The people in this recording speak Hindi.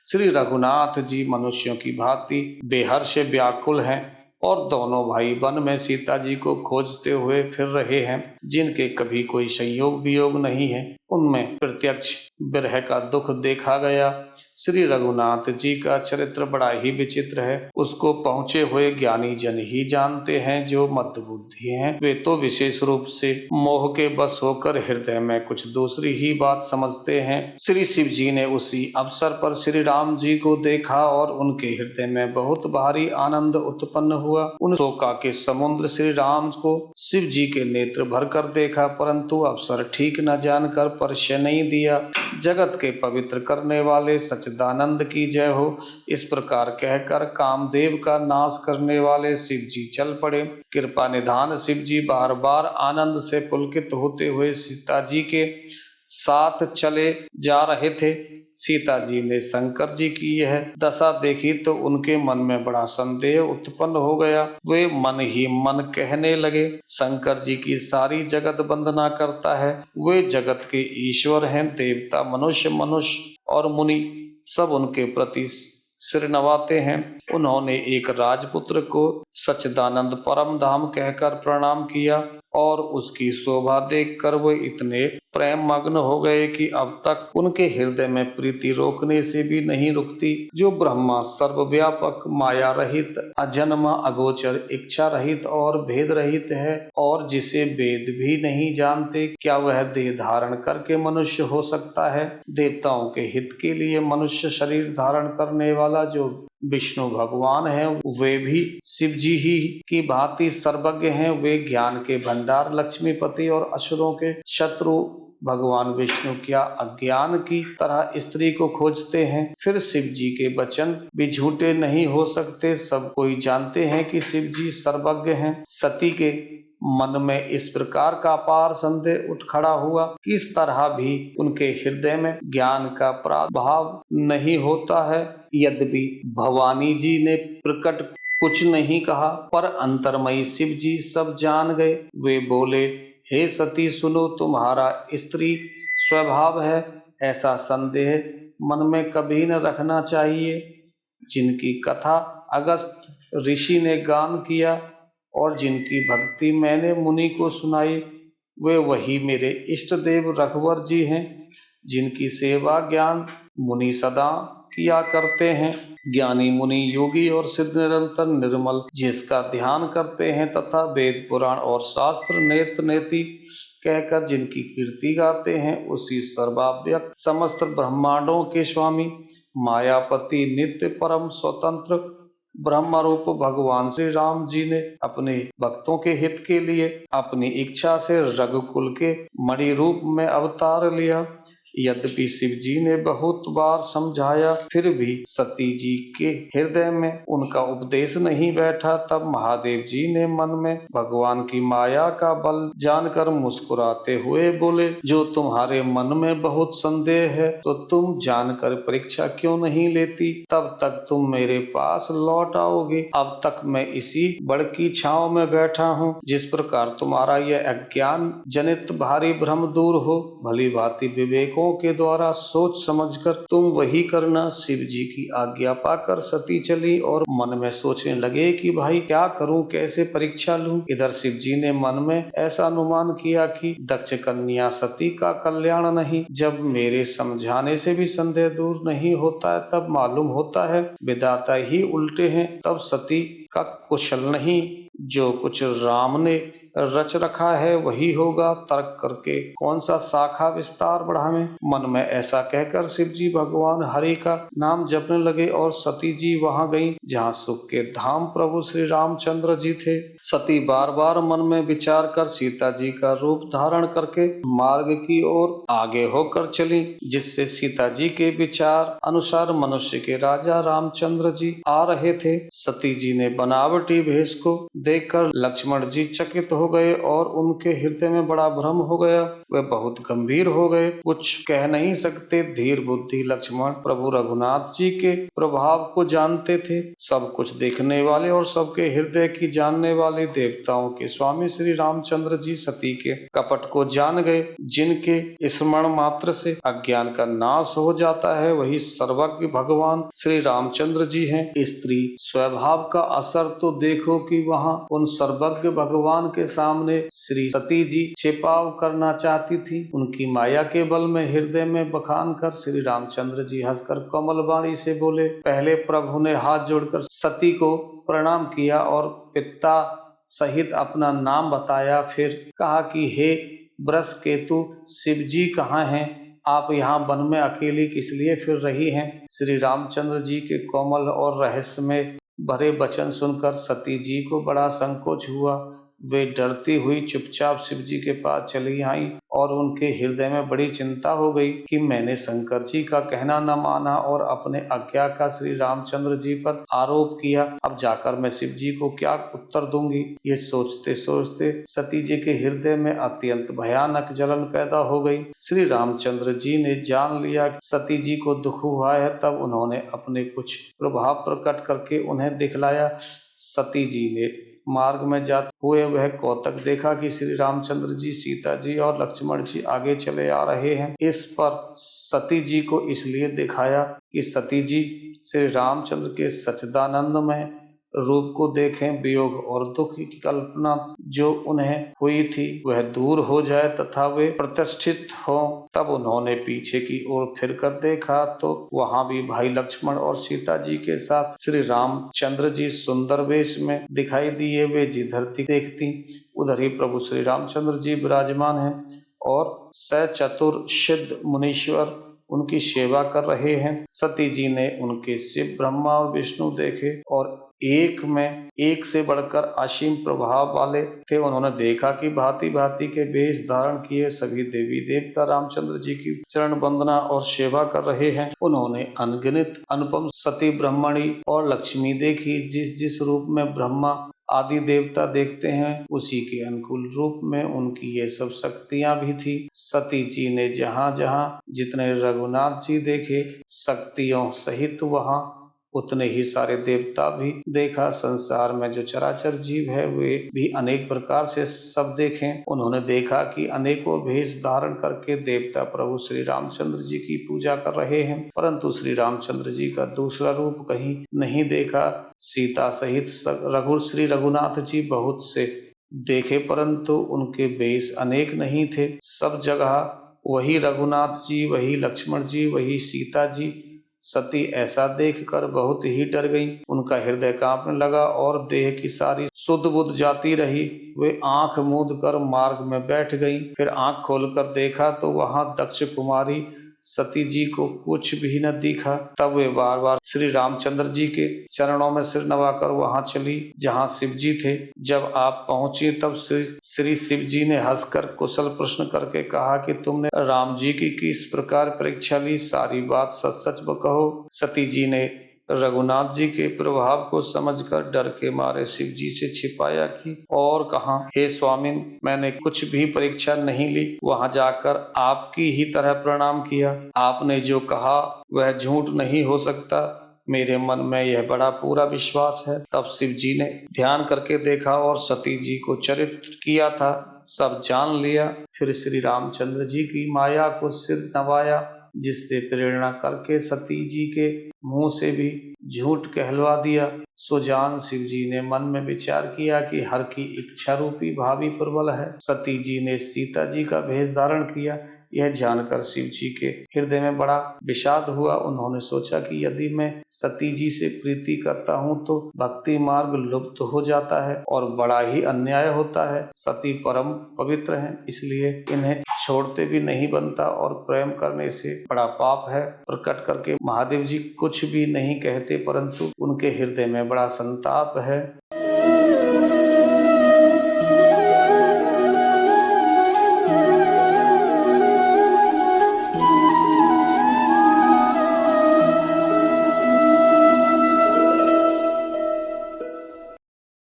श्री रघुनाथ जी मनुष्यों की भांति बेहर्ष व्याकुल हैं और दोनों भाई वन में सीता जी को खोजते हुए फिर रहे हैं, जिनके कभी कोई संयोग वियोग नहीं है। उनमें प्रत्यक्ष विरह का दुख देखा गया। श्री रघुनाथ जी का चरित्र बड़ा ही विचित्र है। उसको पहुंचे हुए ज्ञानी जन ही जानते हैं। जो मदबुद्धि हैं वे तो विशेष रूप से मोह के बस होकर हृदय में कुछ दूसरी ही बात समझते हैं। श्री शिव जी ने उसी अवसर पर श्री राम जी को देखा और उनके हृदय में बहुत भारी आनंद उत्पन्न हुआ। उन शोका के समुद्र श्री राम को शिव जी के नेत्र भर कर देखा, परंतु अवसर ठीक न जानकर परिचय नहीं दिया। जगत के पवित्र करने वाले सच्चिदानंद की जय हो, इस प्रकार कहकर कामदेव का नाश करने वाले शिव जी चल पड़े। कृपा निधान शिव जी बार बार आनंद से पुलकित होते हुए सीता जी के साथ चले जा रहे थे। सीता जी ने शंकर जी की यह दशा देखी तो उनके मन में बड़ा संदेह उत्पन्न हो गया। वे मन ही मन कहने लगे, शंकर जी की सारी जगत वंदना करता है। वे जगत के ईश्वर हैं। देवता, मनुष्य और मुनि सब उनके प्रति सिर नवाते हैं। उन्होंने एक राजपुत्र को सच्चिदानंद परम धाम कहकर प्रणाम किया और उसकी शोभा देखकर वे इतने प्रेम मग्न हो गए कि अब तक उनके हृदय में प्रीति रोकने से भी नहीं रुकती। जो ब्रह्मा सर्वव्यापक, माया रहित, अजन्मा, अगोचर, इच्छा रहित और भेद रहित है और जिसे वेद भी नहीं जानते, क्या वह देह धारण करके मनुष्य हो सकता है? देवताओं के हित के लिए मनुष्य शरीर धारण करने वाला जो विष्णु भगवान हैं, वे भी शिव जी ही की भांति सर्वज्ञ हैं। वे ज्ञान के भंडार, लक्ष्मीपति और असुरों के शत्रु भगवान विष्णु क्या अज्ञान की तरह स्त्री को खोजते हैं? फिर शिव जी के वचन भी झूठे नहीं हो सकते। सब कोई जानते हैं कि शिव जी सर्वज्ञ हैं। सती के मन में इस प्रकार का अपार संदेह उठ खड़ा हुआ, किस तरह भी उनके हृदय में ज्ञान का प्रादुर्भाव नहीं होता है। यद्यपि भवानी जी ने प्रकट कुछ नहीं कहा, पर अंतर्मयी शिव जी सब जान गए। वे बोले, हे सती सुनो, तुम्हारा स्त्री स्वभाव है, ऐसा संदेह मन में कभी न रखना चाहिए। जिनकी कथा अगस्त ऋषि ने गान किया और जिनकी भक्ति मैंने मुनि को सुनाई, वे वही मेरे इष्ट देव रघुवर जी हैं, जिनकी सेवा ज्ञान मुनि सदा किया करते हैं। ज्ञानी मुनि, योगी और सिद्ध निरंतर निर्मल जिसका ध्यान करते हैं तथा वेद पुराण और शास्त्र नेत्र नेति कहकर जिनकी कीर्ति गाते हैं, उसी सर्वाव्यक्त समस्त ब्रह्मांडों के स्वामी, मायापति, नित्य परम स्वतंत्र ब्रह्म रूप भगवान श्री राम जी ने अपने भक्तों के हित के लिए अपनी इच्छा से रघुकुल के मणि रूप में अवतार लिया। यद्यपि शिव जी ने बहुत बार समझाया, फिर भी सती जी के हृदय में उनका उपदेश नहीं बैठा। तब महादेव जी ने मन में भगवान की माया का बल जानकर मुस्कुराते हुए बोले, जो तुम्हारे मन में बहुत संदेह है तो तुम जानकर परीक्षा क्यों नहीं लेती? तब तक तुम मेरे पास लौट आओगे। अब तक मैं इसी बड़ की छांव में बैठा हूँ। जिस प्रकार तुम्हारा यह अज्ञान जनित भारी भ्रम दूर हो, भली भांति विवेक के द्वारा सोच समझकर तुम वही करना। शिव जी की आज्ञा पाकर सती चली और मन में सोचने लगे कि भाई क्या करूं, कैसे परीक्षा लूं। इधर शिव जी ने मन में ऐसा अनुमान किया कि दक्ष कन्या सती का कल्याण नहीं। जब मेरे समझाने से भी संदेह दूर नहीं होता है, तब मालूम होता है विधाता ही उल्टे हैं। तब सती का कुशल नहीं, जो कुछ राम ने रच रखा है वही होगा। तर्क करके कौन सा शाखा विस्तार बढ़ावें। मन में ऐसा कहकर शिव जी भगवान हरि का नाम जपने लगे और सती जी वहां गईं जहां सुख के धाम प्रभु श्री रामचंद्र जी थे। सती बार बार मन में विचार कर सीता जी का रूप धारण करके मार्ग की ओर आगे होकर चली, जिससे सीता जी के विचार अनुसार मनुष्य के राजा रामचंद्र जी आ रहे थे। सती जी ने बनावटी भेष को देखकर लक्ष्मण जी चकित हो गए और उनके हृदय में बड़ा भ्रम हो गया। वे बहुत गंभीर हो गए, कुछ कह नहीं सकते। धीर बुद्धि लक्ष्मण प्रभु रघुनाथ जी के प्रभाव को जानते थे। सब कुछ देखने वाले और सबके हृदय की जानने वाले देवताओं के स्वामी श्री रामचंद्र जी सती के कपट को जान गए। जिनके स्मरण मात्र से अज्ञान का नाश हो जाता है, वही सर्वज्ञ भगवान श्री रामचंद्र जी हैं। स्त्री स्वभाव का असर तो देखो कि वहाँ उन सर्वज्ञ भगवान के सामने श्री सती जी छिपाव करना चाहती थी। उनकी माया के बल में हृदय में बखान कर श्री रामचंद्र जी हंसकर कमल वाणी से बोले। पहले प्रभु ने हाथ जोड़कर सती को प्रणाम किया और पिता सहित अपना नाम बताया। फिर कहा कि हे वृष केतु, शिव जी कहाँ हैं? आप यहाँ वन में अकेली किस लिए फिर रही हैं? श्री रामचंद्र जी के कोमल और रहस्य में भरे वचन सुनकर सती जी को बड़ा संकोच हुआ। वे डरती हुई चुपचाप शिव जी के पास चली आईं और उनके हृदय में बड़ी चिंता हो गई कि मैंने शंकर जी का कहना न माना और अपने अज्ञा का श्री रामचंद्र जी पर आरोप किया। अब जाकर मैं शिव जी को क्या उत्तर दूंगी? ये सोचते सोचते सती जी के हृदय में अत्यंत भयानक जलन पैदा हो गई। श्री रामचंद्र जी ने जान लिया कि सती जी को दुख हुआ है, तब उन्होंने अपने कुछ प्रभाव प्रकट करके उन्हें दिखलाया। सती जी ने मार्ग में जाते हुए वह कौतक देखा कि श्री रामचंद्र जी, सीता जी और लक्ष्मण जी आगे चले आ रहे हैं। इस पर सती जी को इसलिए दिखाया कि सती जी श्री रामचंद्र के सच्चिदानंदमय रूप को देखें, वियोग और दुख की कल्पना जो उन्हें हुई थी वह दूर हो जाए तथा वे प्रतिष्ठित हों। तब उन्होंने पीछे की ओर फिरकर देखा तो वहां भी भाई लक्ष्मण और सीता जी के साथ श्री रामचंद्र जी सुंदर वेश में दिखाई दिए। वे जिधर देखती उधर ही प्रभु श्री रामचंद्र जी विराजमान हैं और सचतुर सिद्ध मुनीश्वर उनकी सेवा कर रहे हैं। सती जी ने उनके शिव, ब्रह्मा और विष्णु देखे और एक से बढ़कर असीम प्रभाव वाले थे। उन्होंने देखा कि भांति भांति के वेश धारण किए सभी देवी देवता रामचंद्र जी की चरण वंदना और सेवा कर रहे हैं। उन्होंने अनगिनत अनुपम सती ब्रह्मणी और लक्ष्मी देखी। जिस जिस रूप में ब्रह्मा आदि देवता देखते हैं, उसी के अनुकूल रूप में उनकी ये सब शक्तियां भी थी। सती जी ने जहाँ जहाँ जितने रघुनाथ जी देखे शक्तियों सहित, वहाँ उतने ही सारे देवता भी देखा। संसार में जो चराचर जीव है वे भी अनेक प्रकार से सब देखें। उन्होंने देखा कि अनेकों भेष धारण करके देवता प्रभु श्री रामचंद्र जी की पूजा कर रहे हैं, परंतु श्री रामचंद्र जी का दूसरा रूप कहीं नहीं देखा। सीता सहित श्री रघुनाथ जी बहुत से देखे, परंतु उनके वेश अनेक नहीं थे। सब जगह वही रघुनाथ जी, वही लक्ष्मण जी, वही सीता जी। सती ऐसा देखकर बहुत ही डर गईं। उनका हृदय कांपने लगा और देह की सारी सुध बुध जाती रही। वे आंख मूंद कर मार्ग में बैठ गईं। फिर आंख खोलकर देखा तो वहां दक्ष कुमारी सती जी को कुछ भी न दिखा। तब वे बार बार श्री रामचंद्र जी के चरणों में सिर नवाकर वहां चली जहां शिव जी थे। जब आप पहुंची तब श्री शिव जी ने हंसकर कुशल प्रश्न करके कहा कि तुमने राम जी की किस प्रकार परीक्षा ली, सारी बात सच सच कहो। सती जी ने रघुनाथ जी के प्रभाव को समझकर डर के मारे शिव जी से छिपाया कि और कहा, हे स्वामी, मैंने कुछ भी परीक्षा नहीं ली। वहां जाकर आपकी ही तरह प्रणाम किया। आपने जो कहा वह झूठ नहीं हो सकता। मेरे मन में यह बड़ा पूरा विश्वास है। तब शिव जी ने ध्यान करके देखा और सती जी को चरित्र किया था सब जान लिया। फिर श्री रामचंद्र जी की माया को सिर नवाया, जिससे प्रेरणा करके सती जी के मुंह से भी झूठ कहलवा दिया। सो जान शिव जी ने मन में विचार किया कि हर की इच्छा रूपी भावी प्रबल है। सती जी ने सीता जी का भेष धारण किया। यह जानकर शिव जी के हृदय में बड़ा विषाद हुआ। उन्होंने सोचा कि यदि मैं सती जी से प्रीति करता हूँ तो भक्ति मार्ग लुप्त हो जाता है और बड़ा ही अन्याय होता है। सती परम पवित्र हैं, इसलिए इन्हें छोड़ते भी नहीं बनता और प्रेम करने से बड़ा पाप है। प्रकट करके महादेव जी कुछ भी नहीं कहते, परंतु उनके हृदय में बड़ा संताप है।